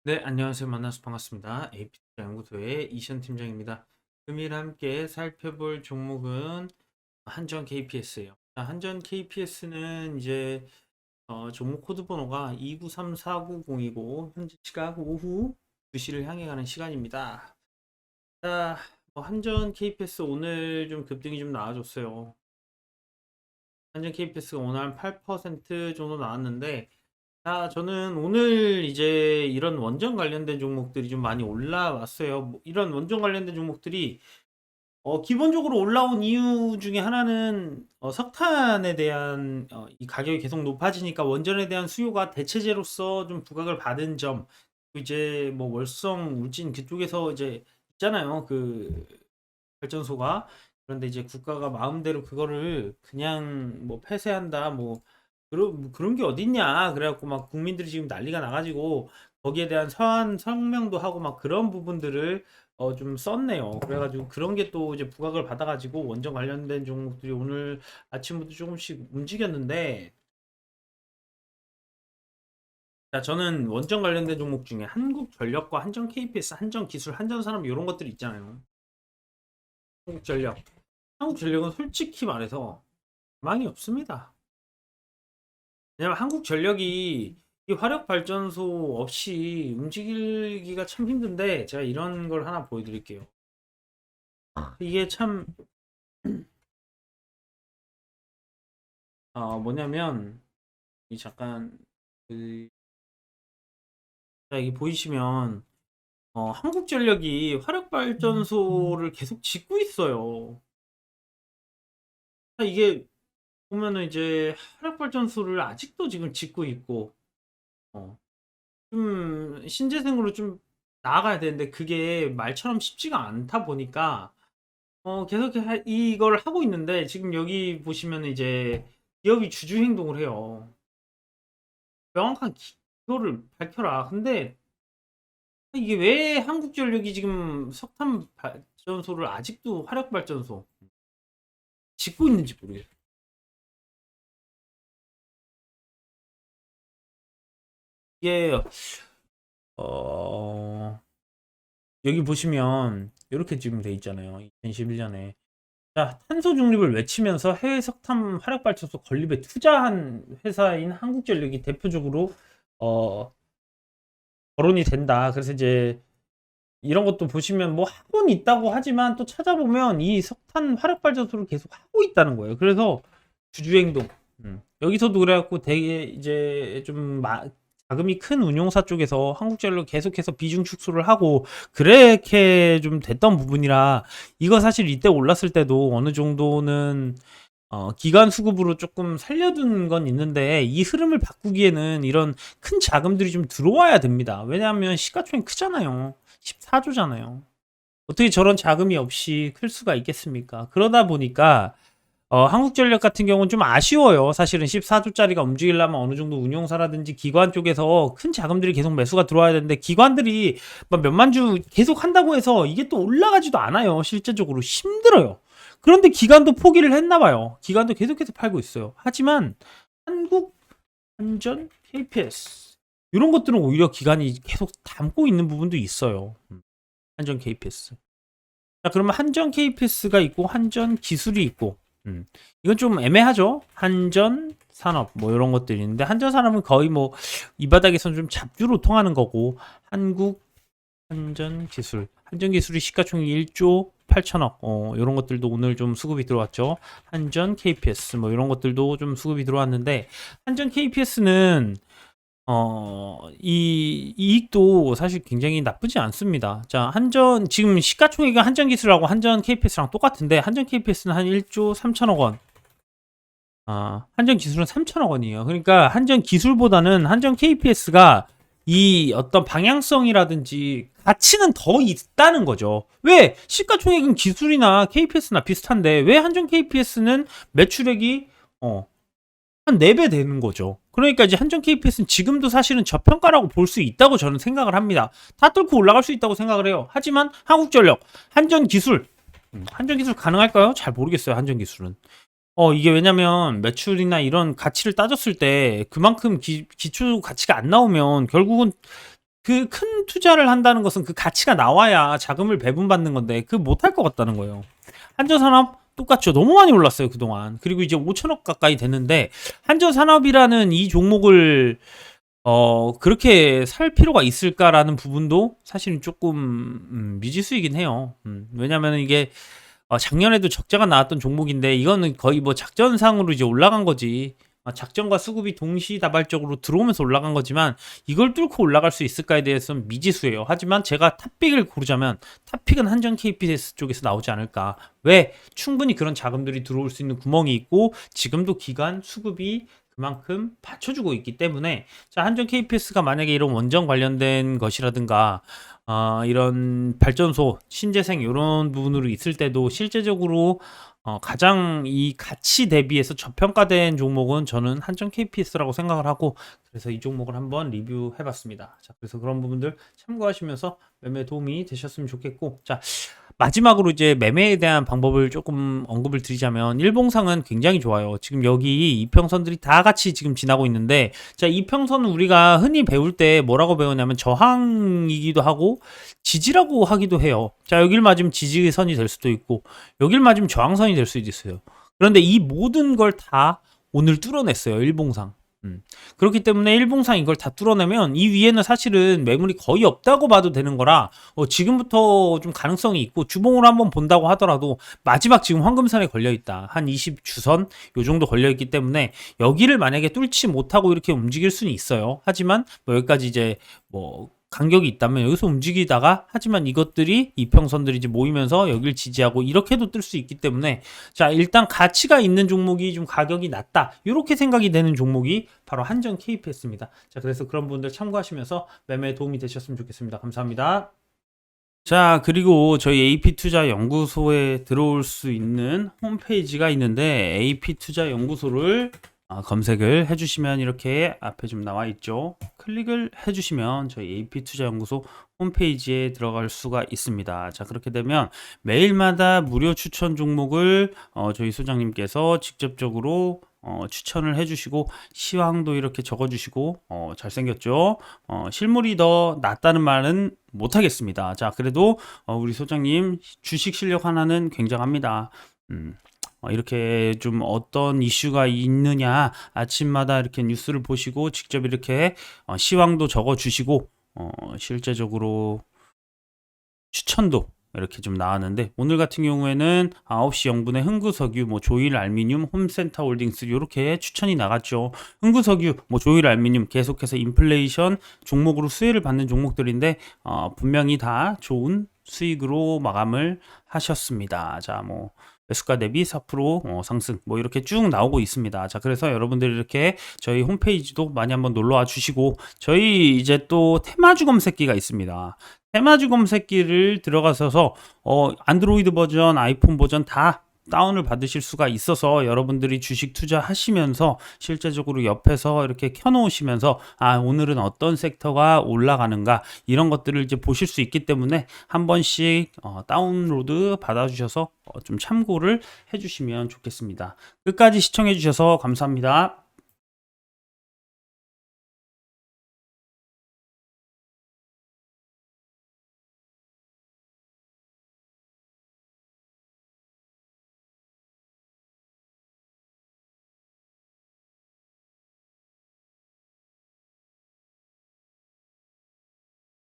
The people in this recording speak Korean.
네, 안녕하세요. 만나서 반갑습니다. 에이피투자 연구소의 이시안 팀장입니다. 금일 함께 살펴볼 종목은 한전 KPS예요. 한전 KPS는 이제 종목 코드 번호가 2934990이고 현재 시각 오후 2시를 향해 가는 시간입니다. 자, 한전 KPS 오늘 좀 급등이 좀 나와줬어요. 한전 KPS가 오늘 한 8% 정도 나왔는데, 저는 오늘 이제 이런 원전 관련된 종목들이 좀 많이 올라왔어요. 뭐 이런 원전 관련된 종목들이 기본적으로 올라온 이유 중에 하나는 석탄에 대한 이 가격이 계속 높아지니까 원전에 대한 수요가 대체재로서 좀 부각을 받은 점. 이제 뭐 월성, 울진 그쪽에서 이제 있잖아요. 그 발전소가. 그런데 이제 국가가 마음대로 그거를 그냥 뭐 폐쇄한다, 뭐 그런 게 어딨냐. 그래갖고 막 국민들이 지금 난리가 나가지고 거기에 대한 서한 성명도 하고 막 그런 부분들을 좀 썼네요. 그래가지고 그런 게 또 이제 부각을 받아가지고 원전 관련된 종목들이 오늘 아침부터 조금씩 움직였는데, 자, 저는 원전 관련된 종목 중에 한국전력과 한전 KPS, 한전기술, 한전산업 이런 것들이 있잖아요. 한국전력. 한국전력은 솔직히 말해서 망이 없습니다. 왜냐면 한국전력이 이 화력발전소 없이 움직이기가 참 힘든데, 제가 이런 걸 하나 보여드릴게요. 이게 참 뭐냐면 이 잠깐 그, 자, 이게 보이시면 한국전력이 화력발전소를 계속 짓고 있어요. 이게 보면은 이제 화력발전소를 아직도 지금 짓고 있고, 어, 좀 신재생으로 좀 나아가야 되는데 그게 말처럼 쉽지가 않다 보니까 계속 이걸 하고 있는데, 지금 여기 보시면 이제 기업이 주주 행동을 해요. 명확한 그거를 밝혀라. 근데 이게 왜 한국전력이 지금 석탄 발전소를 아직도 화력 발전소 짓고 있는지 모르겠어요. 이게 어 여기 보시면 이렇게 지금 돼 있잖아요. 2011년에 탄소 중립을 외치면서 해외 석탄 화력 발전소 건립에 투자한 회사인 한국전력이 대표적으로 어 거론이 된다. 그래서 이제 이런 것도 보시면 뭐 하고는 있다고 하지만 또 찾아보면 이 석탄 화력 발전소를 계속 하고 있다는 거예요. 그래서 주주행동. 여기서도 그래갖고 되게 이제 좀 자금이 큰 운용사 쪽에서 한국전력 계속해서 비중 축소를 하고 그렇게 좀 됐던 부분이라, 이거 사실 이때 올랐을 때도 어느 정도는 기관 수급으로 조금 살려둔 건 있는데, 이 흐름을 바꾸기에는 이런 큰 자금들이 좀 들어와야 됩니다. 왜냐하면 시가총액 크잖아요. 14조잖아요. 어떻게 저런 자금이 없이 클 수가 있겠습니까? 그러다 보니까 한국전력 같은 경우는 좀 아쉬워요. 사실은 14조짜리가 움직이려면 어느 정도 운용사라든지 기관 쪽에서 큰 자금들이 계속 매수가 들어와야 되는데, 기관들이 막 몇만 주 계속 한다고 해서 이게 또 올라가지도 않아요. 실제적으로 힘들어요. 그런데 기관도 포기를 했나 봐요. 기관도 계속해서 팔고 있어요. 하지만 한국 한전 KPS 이런 것들은 오히려 기관이 계속 담고 있는 부분도 있어요. 한전 KPS. 자, 그러면 한전 KPS가 있고 한전 기술이 있고, 이건 좀 애매하죠. 한전 산업 뭐 이런 것들이 있는데, 한전 산업은 거의 뭐 이 바닥에서는 좀 잡주로 통하는 거고, 한국 한전 기술, 한전 기술이 시가총액 1조 8천억 이런 것들도 오늘 좀 수급이 들어왔죠. 한전 KPS 뭐 이런 것들도 좀 수급이 들어왔는데, 한전 KPS는 이 이익도 사실 굉장히 나쁘지 않습니다. 자, 한전 지금 시가총액은 한전 기술하고 한전 KPS랑 똑같은데, 한전 KPS는 한 1조 3천억 원. 한전 기술은 3천억 원이에요. 그러니까 한전 기술보다는 한전 KPS가 이 어떤 방향성이라든지 가치는 더 있다는 거죠. 왜 시가총액은 기술이나 KPS나 비슷한데 왜 한전 KPS는 매출액이 한 4배 되는 거죠. 그러니까 이제 한전 KPS는 지금도 사실은 저평가라고 볼 수 있다고 저는 생각을 합니다. 다 뚫고 올라갈 수 있다고 생각을 해요. 하지만 한국전력, 한전기술, 한전기술 가능할까요? 잘 모르겠어요. 한전기술은. 이게 왜냐면 매출이나 이런 가치를 따졌을 때 그만큼 기초 가치가 안 나오면 결국은 그 큰 투자를 한다는 것은 그 가치가 나와야 자금을 배분받는 건데 그 못할 것 같다는 거예요. 한전산업 똑같죠. 너무 많이 올랐어요 그동안. 그리고 이제 5천억 가까이 됐는데 한전산업이라는 이 종목을 그렇게 살 필요가 있을까라는 부분도 사실은 조금 미지수이긴 해요. 왜냐면은 이게 작년에도 적자가 나왔던 종목인데 이거는 거의 뭐 작전상으로 이제 올라간 거지. 작전과 수급이 동시다발적으로 들어오면서 올라간 거지만 이걸 뚫고 올라갈 수 있을까에 대해서는 미지수예요. 하지만 제가 탑픽을 고르자면 탑픽은 한전 KPS 쪽에서 나오지 않을까. 왜? 충분히 그런 자금들이 들어올 수 있는 구멍이 있고 지금도 기관 수급이 그만큼 받쳐주고 있기 때문에 자 한전 KPS가 만약에 이런 원전 관련된 것이라든가 이런 발전소, 신재생 이런 부분으로 있을 때도 실제적으로 가장 이 가치 대비해서 저평가된 종목은 저는 한전 KPS라고 생각을 하고 그래서 이 종목을 한번 리뷰해 봤습니다. 자, 그래서 그런 부분들 참고하시면서 매매 도움이 되셨으면 좋겠고 자, 마지막으로 이제 매매에 대한 방법을 조금 언급을 드리자면 일봉상은 굉장히 좋아요. 지금 여기 이평선들이 다 같이 지금 지나고 있는데 자, 이평선은 우리가 흔히 배울 때 뭐라고 배우냐면 저항이기도 하고 지지라고 하기도 해요. 자, 여길 맞으면 지지선이 될 수도 있고 여길 맞으면 저항선이 될 수도 있어요. 그런데 이 모든 걸 다 오늘 뚫어냈어요. 일봉상. 그렇기 때문에 일봉상 이걸 다 뚫어내면 이 위에는 사실은 매물이 거의 없다고 봐도 되는 거라 지금부터 좀 가능성이 있고 주봉으로 한번 본다고 하더라도 마지막 지금 황금선에 걸려있다. 한 20주선 요 정도 걸려있기 때문에 여기를 만약에 뚫지 못하고 이렇게 움직일 수는 있어요. 하지만 뭐 여기까지 이제 뭐 간격이 있다면 여기서 움직이다가 하지만 이것들이 이평선들이 이제 모이면서 여기를 지지하고 이렇게도 뜰 수 있기 때문에 자 일단 가치가 있는 종목이 좀 가격이 낮다 이렇게 생각이 되는 종목이 바로 한전 KPS입니다. 자 그래서 그런 분들 참고하시면서 매매에 도움이 되셨으면 좋겠습니다. 감사합니다. 자 그리고 저희 AP투자연구소에 들어올 수 있는 홈페이지가 있는데 AP투자연구소를 검색을 해주시면 이렇게 앞에 좀 나와 있죠. 클릭을 해주시면 저희 AP투자연구소 홈페이지에 들어갈 수가 있습니다. 자 그렇게 되면 매일마다 무료 추천 종목을 저희 소장님께서 직접적으로 추천을 해주시고 시황도 이렇게 적어주시고 잘생겼죠. 실물이 더 낫다는 말은 못하겠습니다. 자 그래도 우리 소장님 주식 실력 하나는 굉장합니다. 이렇게 좀 어떤 이슈가 있느냐 아침마다 이렇게 뉴스를 보시고 직접 이렇게 시황도 적어 주시고 실제적으로 추천도 이렇게 좀 나왔는데 오늘 같은 경우에는 9시 0분에 흥구석유, 뭐 조일 알미늄, 홈센터 홀딩스 이렇게 추천이 나갔죠. 흥구석유, 뭐 조일 알미늄 계속해서 인플레이션 종목으로 수혜를 받는 종목들인데 분명히 다 좋은 수익으로 마감을 하셨습니다. 자, 뭐 매수가 대비 4% 상승 뭐 이렇게 쭉 나오고 있습니다. 자 그래서 여러분들 이렇게 저희 홈페이지도 많이 한번 놀러와 주시고 저희 이제 또 테마주 검색기가 있습니다. 테마주 검색기를 들어가셔서 안드로이드 버전, 아이폰 버전 다 다운을 받으실 수가 있어서 여러분들이 주식 투자하시면서 실제적으로 옆에서 이렇게 켜놓으시면서 오늘은 어떤 섹터가 올라가는가 이런 것들을 이제 보실 수 있기 때문에 한 번씩 다운로드 받아주셔서 좀 참고를 해주시면 좋겠습니다. 끝까지 시청해 주셔서 감사합니다.